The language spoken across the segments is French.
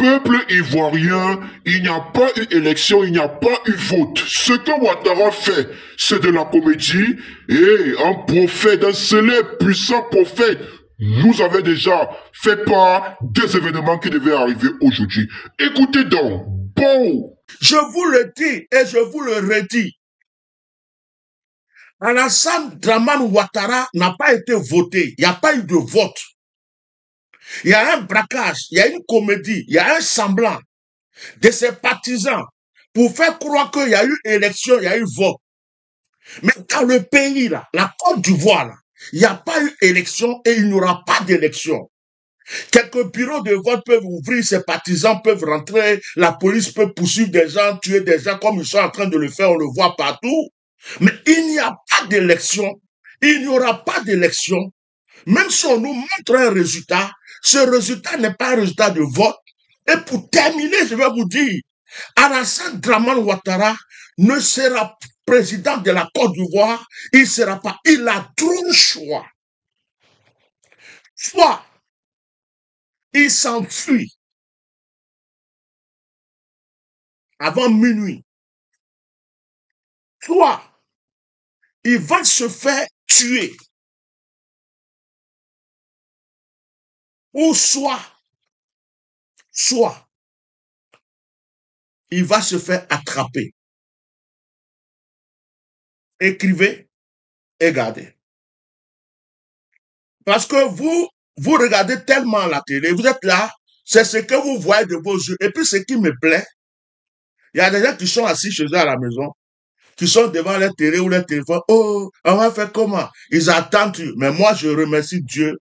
peuple ivoirien, il n'y a pas eu élection, il n'y a pas eu vote. Ce que Ouattara fait, c'est de la comédie et un prophète, un célèbre, puissant prophète, nous avait déjà fait part des événements qui devaient arriver aujourd'hui. Écoutez donc, bon. Je vous le dis et je vous le redis. Alassane Dramane Ouattara n'a pas été voté. Il n'y a pas eu de vote. Il y a un braquage, il y a une comédie, il y a un semblant de ses partisans pour faire croire qu'il y a eu élection, il y a eu vote. Mais dans le pays, là, la Côte d'Ivoire, là, il n'y a pas eu élection et il n'y aura pas d'élection. Quelques bureaux de vote peuvent ouvrir, ses partisans peuvent rentrer, la police peut poursuivre des gens, tuer des gens comme ils sont en train de le faire, on le voit partout. Mais il n'y a pas d'élection, il n'y aura pas d'élection. Même si on nous montre un résultat, ce résultat n'est pas un résultat de vote. Et pour terminer, je vais vous dire, Alassane Dramane Ouattara ne sera président de la Côte d'Ivoire, il ne sera pas. Il a trois choix. Soit il s'enfuit avant minuit, soit il va se faire tuer, ou soit il va se faire attraper. Écrivez et gardez. Parce que vous regardez tellement la télé, vous êtes là, c'est ce que vous voyez de vos yeux. Et puis ce qui me plaît, il y a des gens qui sont assis chez eux à la maison, qui sont devant leur télé ou leur téléphone. Oh, on va faire comment? Ils attendent. Mais moi, je remercie Dieu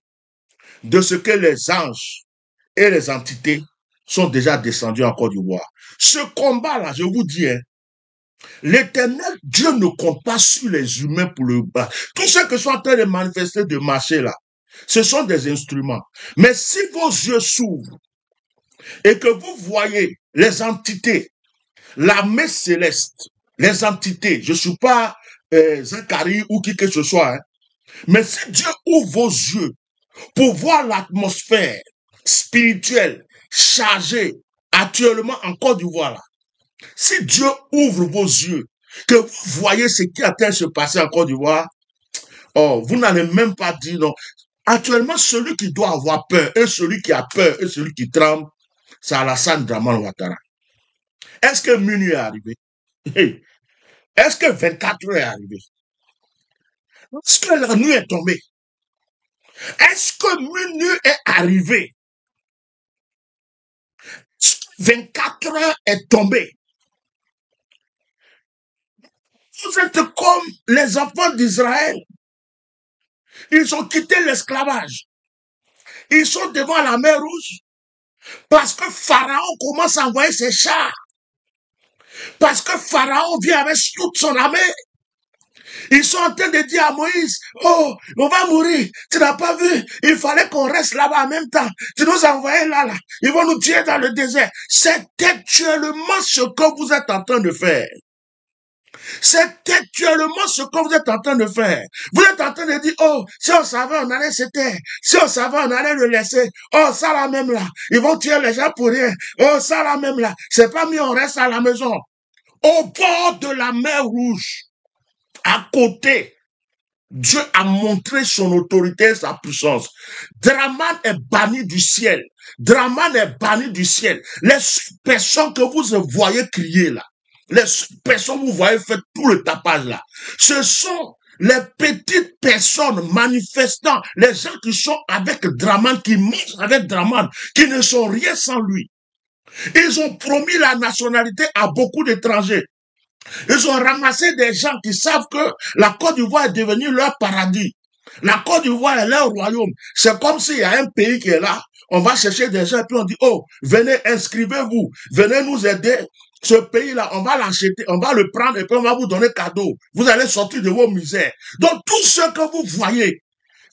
de ce que les anges et les entités sont déjà descendus en Côte d'Ivoire. Ce combat-là, je vous dis, hein, l'Éternel, Dieu ne compte pas sur les humains pour le battre. Tous ceux qui sont en train de manifester, de marcher là, ce sont des instruments. Mais si vos yeux s'ouvrent et que vous voyez les entités, l'armée céleste, les entités, je ne suis pas Zacharie ou qui que ce soit, hein, mais si Dieu ouvre vos yeux pour voir l'atmosphère spirituelle chargée actuellement en Côte d'Ivoire, si Dieu ouvre vos yeux, que vous voyez ce qui est en train de se passer en Côte d'Ivoire, oh, vous n'allez même pas dire non. Actuellement, celui qui doit avoir peur, et celui qui a peur, et celui qui tremble, c'est Alassane Dramane Ouattara. Est-ce que minuit est arrivé? Est-ce que 24 heures est arrivé? Est-ce que la nuit est tombée? Est-ce que minuit est arrivé? 24 heures est tombée. Vous êtes comme les enfants d'Israël. Ils ont quitté l'esclavage. Ils sont devant la mer Rouge parce que Pharaon commence à envoyer ses chars. Parce que Pharaon vient avec toute son armée. Ils sont en train de dire à Moïse, oh, on va mourir. Tu n'as pas vu? Il fallait qu'on reste là-bas en même temps. Tu nous as envoyés là. Ils vont nous tuer dans le désert. C'est actuellement ce que vous êtes en train de faire. C'est actuellement ce que vous êtes en train de faire. Vous êtes en train de dire, oh, si on savait, on allait se taire. Si on savait, on allait le laisser. Oh, ça là même là. Ils vont tuer les gens pour rien. Oh, ça là même là. C'est pas mieux, on reste à la maison. Au bord de la mer Rouge, à côté, Dieu a montré son autorité, sa puissance. Dramane est banni du ciel. Dramane est banni du ciel. Les personnes que vous voyez crier là, les personnes que vous voyez faire tout le tapage là, ce sont les petites personnes manifestant, les gens qui sont avec Dramane, qui marchent avec Dramane, qui ne sont rien sans lui. Ils ont promis la nationalité à beaucoup d'étrangers. Ils ont ramassé des gens qui savent que la Côte d'Ivoire est devenue leur paradis. La Côte d'Ivoire est leur royaume. C'est comme s'il y a un pays qui est là. On va chercher des gens et puis on dit, oh, venez, inscrivez-vous. Venez nous aider. Ce pays-là, on va l'acheter, on va le prendre et puis on va vous donner cadeau. Vous allez sortir de vos misères. Donc, tout ce que vous voyez,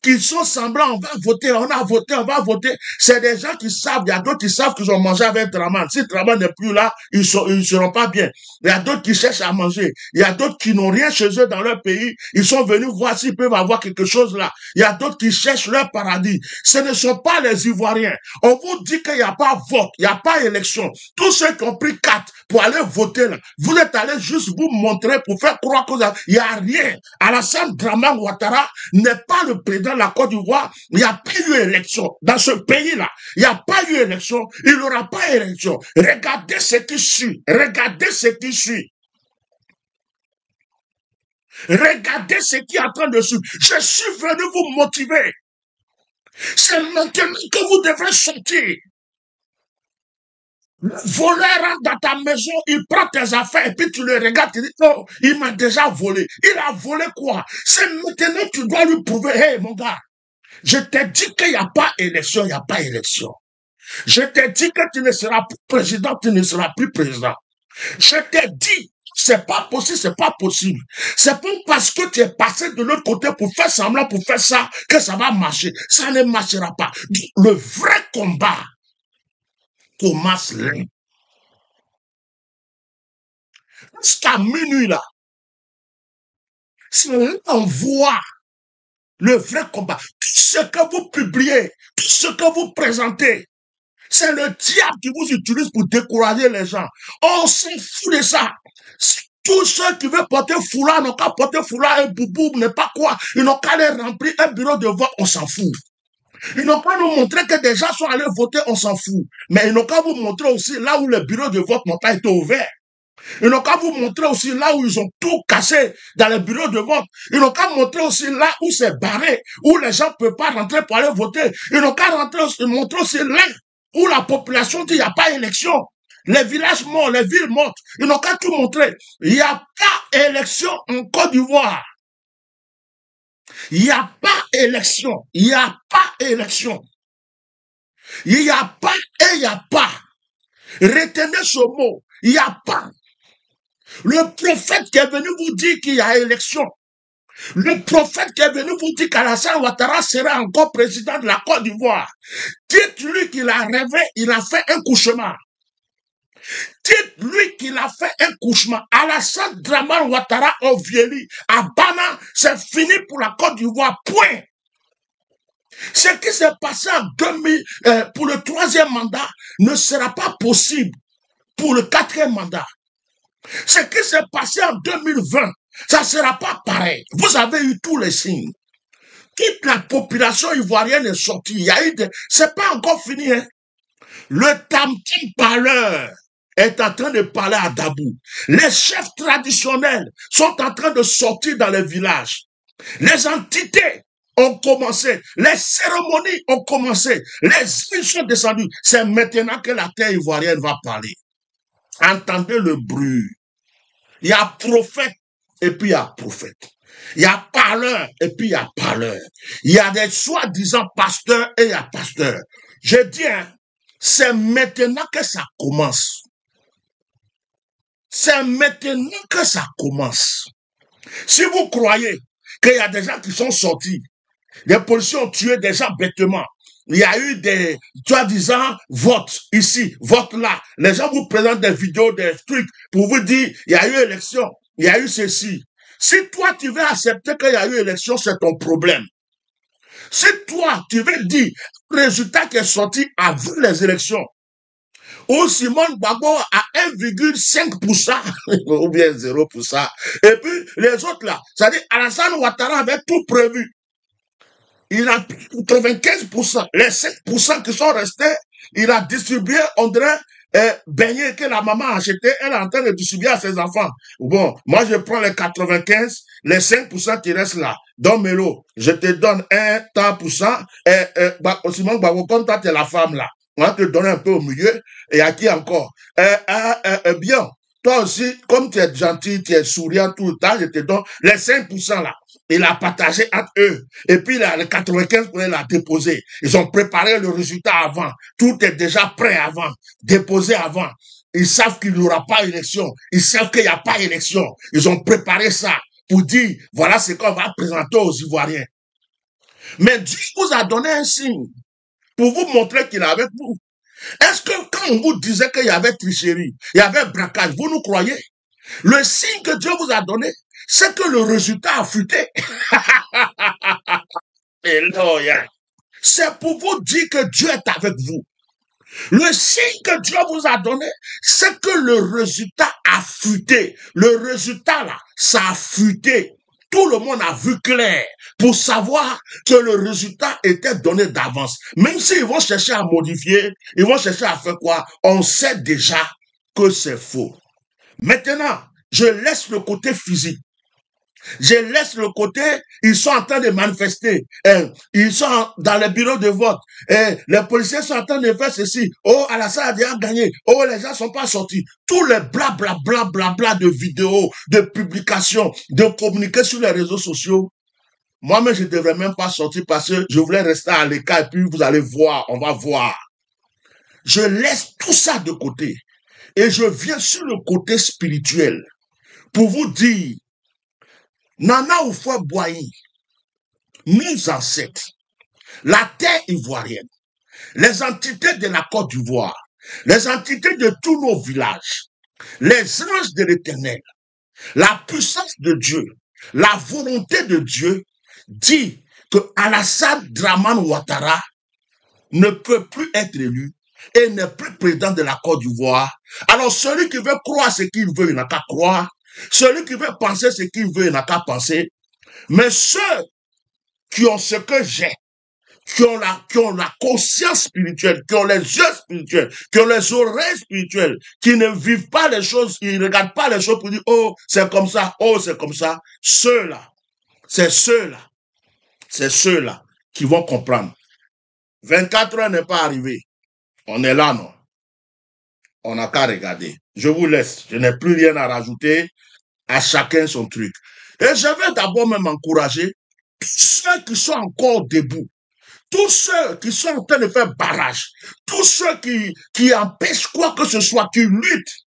qui sont semblants, on va voter, on a voté, on va voter. C'est des gens qui savent, il y a d'autres qui savent qu'ils ont mangé avec Draman. Si Draman n'est plus là, ils seront pas bien. Il y a d'autres qui cherchent à manger. Il y a d'autres qui n'ont rien chez eux dans leur pays. Ils sont venus voir s'ils peuvent avoir quelque chose là. Il y a d'autres qui cherchent leur paradis. Ce ne sont pas les Ivoiriens. On vous dit qu'il n'y a pas vote, il n'y a pas élection. Tous ceux qui ont pris 4 pour aller voter là, vous êtes allés juste vous montrer pour faire croire qu'il n'y a rien. Alassane Dramane Ouattara n'est pas le président de la Côte d'Ivoire. Il n'y a pas eu élection. Dans ce pays-là, il n'y a pas eu élection. Il n'y aura pas élection. Regardez ce qui suit. Regardez ce qui suit. Regardez ce qui est en train de suivre. Je suis venu vous motiver. C'est maintenant que vous devrez sortir. Le voleur rentre dans ta maison, il prend tes affaires et puis tu le regardes, tu dis, non, il m'a déjà volé. Il a volé quoi? C'est maintenant que tu dois lui prouver, hey mon gars, je t'ai dit qu'il n'y a pas élection, il n'y a pas élection. Je t'ai dit que tu ne seras plus président, tu ne seras plus président. Je t'ai dit, c'est pas possible, c'est pas possible. C'est pas parce que tu es passé de l'autre côté pour faire semblant, pour faire ça, que ça va marcher. Ça ne marchera pas. Le vrai combat commence là. Jusqu'à minuit là. C'est là qu'on voit le vrai combat. Tout ce que vous publiez, tout ce que vous présentez, c'est le diable qui vous utilise pour décourager les gens. On s'en fout de ça. Tous ceux qui veulent porter foulard n'ont qu'à porter foulard, un boubou, n'est pas quoi. Ils n'ont qu'à aller remplir un bureau de vote, on s'en fout. Ils n'ont pas nous montrer que des gens sont allés voter, on s'en fout. Mais ils n'ont qu'à vous montrer aussi là où les bureaux de vote n'ont pas été ouverts. Ils n'ont qu'à vous montrer aussi là où ils ont tout cassé dans les bureaux de vote. Ils n'ont qu'à montrer aussi là où c'est barré, où les gens ne peuvent pas rentrer pour aller voter. Ils n'ont qu'à montrer aussi là où la population dit qu'il n'y a pas élection. Les villages morts, les villes mortes. Ils n'ont qu'à tout montrer. Il n'y a pas élection en Côte d'Ivoire. Il n'y a pas élection. Il n'y a pas élection. Il n'y a pas et il n'y a pas. Retenez ce mot. Il n'y a pas. Le prophète qui est venu vous dire qu'il y a élection. Le prophète qui est venu vous dire qu'Alassane Ouattara sera encore président de la Côte d'Ivoire. Dites-lui qu'il a rêvé, il a fait un cauchemar. Dites-lui qu'il a fait un cauchemar. Alassane Dramane Ouattara a vieilli. À Bana, c'est fini pour la Côte d'Ivoire. Point. Ce qui s'est passé en 2000, pour le 3e mandat ne sera pas possible pour le 4e mandat. Ce qui s'est passé en 2020, ça ne sera pas pareil. Vous avez eu tous les signes. Toute la population ivoirienne est sortie. Il y a eu des... C'est pas encore fini, hein. Le tam-tam parleur est en train de parler à Dabou. Les chefs traditionnels sont en train de sortir dans les villages. Les entités ont commencé. Les cérémonies ont commencé. Les îles sont descendues. C'est maintenant que la terre ivoirienne va parler. Entendez le bruit. Il y a prophète et puis il y a prophète. Il y a parleur et puis il y a parleur. Il y a des soi-disant pasteurs et il y a pasteurs. Je dis, hein, c'est maintenant que ça commence. C'est maintenant que ça commence. Si vous croyez qu'il y a des gens qui sont sortis, les policiers ont tué des gens bêtement, il y a eu des, soi-disant, votes ici, votes là. Les gens vous présentent des vidéos, des trucs pour vous dire, il y a eu élection, il y a eu ceci. Si toi, tu veux accepter qu'il y a eu élection, c'est ton problème. Si toi, tu veux dire, le résultat qui est sorti avant les élections, ou Simone Gbagbo à 1,5% ou bien 0%. Et puis, les autres là, c'est-à-dire Alassane Ouattara avait tout prévu. Il a 95%. Les 5% qui sont restés, il a distribué, on dirait, beignet que la maman a acheté, elle est en train de distribuer à ses enfants. Bon, moi je prends les 95, les 5% qui restent là. Donne-moi-le. Je te donne 1 tant pour cent. Simon Gbagbo, comme toi, t'es la femme là. On va te donner un peu au milieu. Et à qui encore? Bien. Toi aussi, comme tu es gentil, tu es souriant tout le temps, je te donne les 5% là. Il a partagé entre eux. Et puis là, les 95%, il a déposé. Ils ont préparé le résultat avant. Tout est déjà prêt avant. Déposé avant. Ils savent qu'il n'y aura pas élection. Ils savent qu'il n'y a pas élection. Ils ont préparé ça pour dire, voilà ce qu'on va présenter aux Ivoiriens. Mais Dieu vous a donné un signe pour vous montrer qu'il est avec vous. Est-ce que quand on vous disait qu'il y avait tricherie, il y avait braquage, vous nous croyez? Le signe que Dieu vous a donné, c'est que le résultat a fuité. C'est pour vous dire que Dieu est avec vous. Le signe que Dieu vous a donné, c'est que le résultat a fuité. Le résultat là, ça a fuité. Tout le monde a vu clair pour savoir que le résultat était donné d'avance. Même s'ils vont chercher à modifier, ils vont chercher à faire quoi? On sait déjà que c'est faux. Maintenant, je laisse le côté physique. Je laisse le côté, ils sont en train de manifester, ils sont dans les bureaux de vote, les policiers sont en train de faire ceci, oh, Alassane a déjà gagné, oh, les gens sont pas sortis. Tous les bla de vidéos, de publications, de communiquer sur les réseaux sociaux. Moi-même, je ne devrais même pas sortir parce que je voulais rester à l'écart et puis vous allez voir, on va voir. Je laisse tout ça de côté et je viens sur le côté spirituel pour vous dire, Nana Oufoué Boigny, nos ancêtres, la terre ivoirienne, les entités de la Côte d'Ivoire, les entités de tous nos villages, les anges de l'Éternel, la puissance de Dieu, la volonté de Dieu dit que Alassane Dramane Ouattara ne peut plus être élu et n'est plus président de la Côte d'Ivoire. Alors celui qui veut croire ce qu'il veut, il n'a qu'à croire. Celui qui veut penser ce qu'il veut, il n'a qu'à penser. Mais ceux qui ont ce que j'ai, qui ont la conscience spirituelle, qui ont les yeux spirituels, qui ont les oreilles spirituelles, qui ne vivent pas les choses, ils ne regardent pas les choses pour dire, oh, c'est comme ça, oh, c'est comme ça. Ceux-là, c'est ceux-là qui vont comprendre. 24 heures n'est pas arrivé. On est là, non? On n'a qu'à regarder. Je vous laisse. Je n'ai plus rien à rajouter. À chacun son truc. Et je vais d'abord même encourager tous ceux qui sont encore debout, tous ceux qui sont en train de faire barrage, tous ceux qui empêchent quoi que ce soit, qui luttent.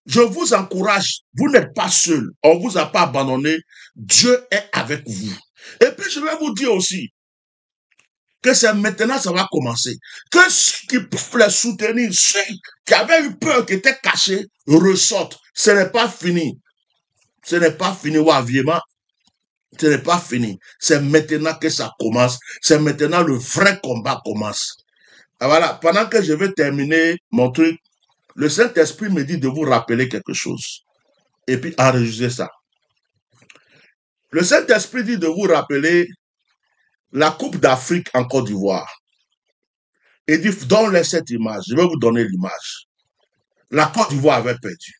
Je vous encourage, vous n'êtes pas seuls, on ne vous a pas abandonné, Dieu est avec vous. Et puis je vais vous dire aussi que c'est maintenant ça va commencer, que ceux qui peuvent les soutenir, ceux qui avaient eu peur, qui étaient cachés, ressortent. Ce n'est pas fini. Ce n'est pas fini, Waviema. Ce n'est pas fini. C'est maintenant que ça commence. C'est maintenant le vrai combat commence. Et voilà, pendant que je vais terminer mon truc, le Saint-Esprit me dit de vous rappeler quelque chose. Et puis enregistrer ça. Le Saint-Esprit dit de vous rappeler la Coupe d'Afrique en Côte d'Ivoire. Il dit, donne-les cette image. Je vais vous donner l'image. La Côte d'Ivoire avait perdu.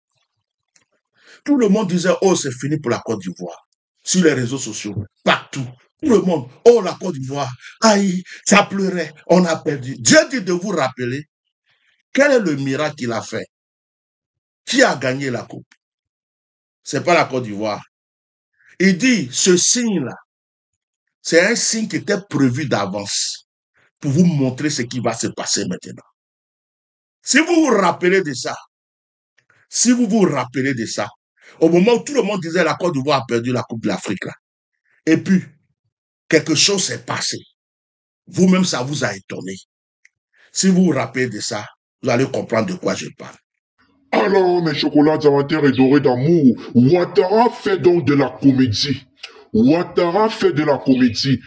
Tout le monde disait, oh, c'est fini pour la Côte d'Ivoire. Sur les réseaux sociaux, partout. Tout le monde, oh, la Côte d'Ivoire, aïe, ça pleurait, on a perdu. Dieu dit de vous rappeler, quel est le miracle qu'il a fait? Qui a gagné la coupe? C'est pas la Côte d'Ivoire. Il dit, ce signe-là, c'est un signe qui était prévu d'avance pour vous montrer ce qui va se passer maintenant. Si vous vous rappelez de ça, au moment où tout le monde disait la Côte d'Ivoire a perdu la Coupe de l'Afrique, là, et puis, quelque chose s'est passé. Vous-même, ça vous a étonné. Si vous vous rappelez de ça, vous allez comprendre de quoi je parle. Alors, mes chocolats diamantaires et dorés d'amour, Ouattara fait donc de la comédie. Ouattara fait de la comédie.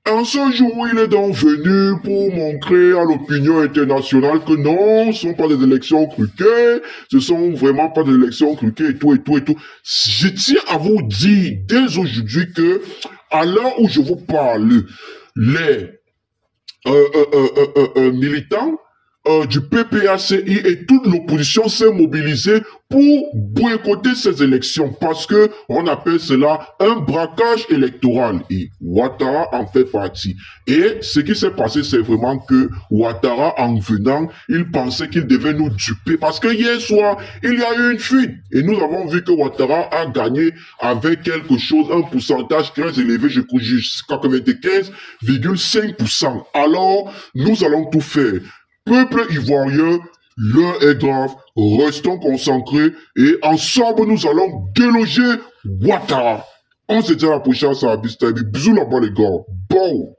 En ce jour, il est donc venu pour montrer à l'opinion internationale que non, ce ne sont pas des élections truquées, ce sont vraiment pas des élections truquées et tout, et tout, et tout. Je tiens à vous dire dès aujourd'hui que, à l'heure où je vous parle, les militants du PPACI et toute l'opposition s'est mobilisée pour boycotter ces élections parce que on appelle cela un braquage électoral et Ouattara en fait partie. Et ce qui s'est passé, c'est vraiment que Ouattara, en venant, il pensait qu'il devait nous duper parce que hier soir, il y a eu une fuite et nous avons vu que Ouattara a gagné avec quelque chose, un pourcentage très élevé, je crois jusqu'à 95,5%. Alors, nous allons tout faire. Peuple ivoirien, l'heure est grave, restons concentrés et ensemble nous allons déloger Ouattara. On se dit à la prochaine, ça a bisous là-bas les gars. Bon.